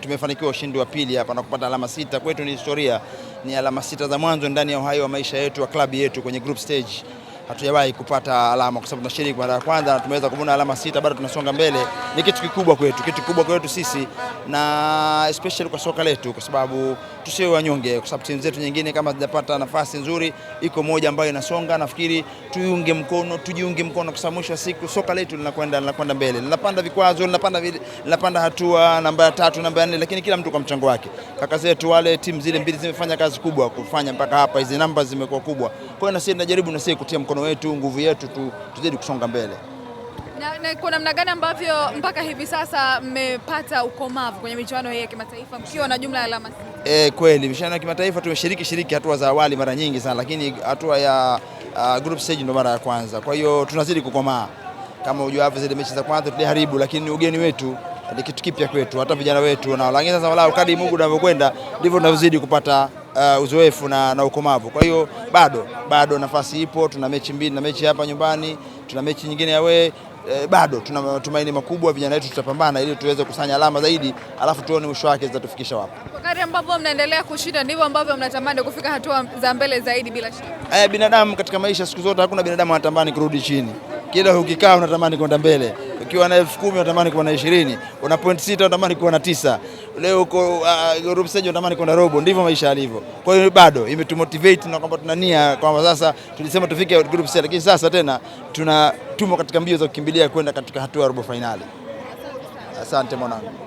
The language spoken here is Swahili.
Tumefanikiwa ushindi wa pili hapa na kupata alama 6. Kwetu ni historia, ni alama 6 za mwanzo ndani ya uhai wa maisha yetu wa klabu yetu kwenye group stage. Hatujawahi kupata alama kwa sababu tunashiriki mara ya kwanza na tumeweza kuvuna alama 6, bado tunasonga mbele. Ni kitu kikubwa kwetu sisi, na especially kwa soka letu, kwa sababu tusiwe wanyonge, kwa sababu timu zetu nyingine kama zinapata nafasi nzuri, iko moja ambayo inasonga. Nafikiri tujiunge mkono kwa sababu mwisho wa siku soka letu linakwenda mbele. Linapanda vikwazo, linapanda hatua namba 3, namba 4, lakini kila mtu kwa mchango wake. Kaka zetu wale, timu zile mbili zimefanya kazi kubwa kufanya mpaka hapa, hizi namba zimekuwa kubwa. Kwa hiyo na sisi tunajaribu kutia mkono wetu, nguvu yetu, tuzidi kusonga mbele. Na kwa namna gani ambavyo mpaka hivi sasa mmepata ukomavu kwenye michuano hii ya kimataifa mkiwa na jumla ya alama 6? Kweli michuano ya kimataifa tumeshiriki hatua za awali mara nyingi sana, lakini hatua ya group stage ndo mara ya kwanza. Kwa hiyo tunazidi kukomaa. Kama ujuavyo, zile mechi za kwanza tuliharibu, lakini ugeni wetu ni kitu kipya kwetu, hata vijana wetu na lakini sasa walau kadri Mungu anavyokwenda ndivyo tunazidi kupata uzoefu na ukomavu. Kwa hiyo bado nafasi ipo. Tuna mechi mbili, na mechi hapa nyumbani, tuna mechi nyingine ya wewe. Bado tuna matumaini makubwa, vijana wetu tutapambana ili tuweze kusanya alama zaidi, alafu tuone mwisho wake zitatufikisha wapi. Kwa kadri ambavyo mnaendelea kushinda ndivyo ambavyo mnatamani kufika hatua za mbele zaidi bila shaka. Binadamu katika maisha siku zote, hakuna binadamu anatamani kurudi chini. Kila ukikaa unatamani kwenda mbele. Ukiwa na 10,000 unatamani kuwa na 20, una point 6 unatamani kuwa na 9. Leo uko group stage unatamani kwenda robo. Ndivyo maisha yalivyo. Kwa hiyo bado imetumotivate na kwamba tunania kwamba sasa tulisema tufike group stage, lakini sasa tena tumo katika mbio za kukimbilia kwenda katika hatua ya robo finali. Asante mwanangu.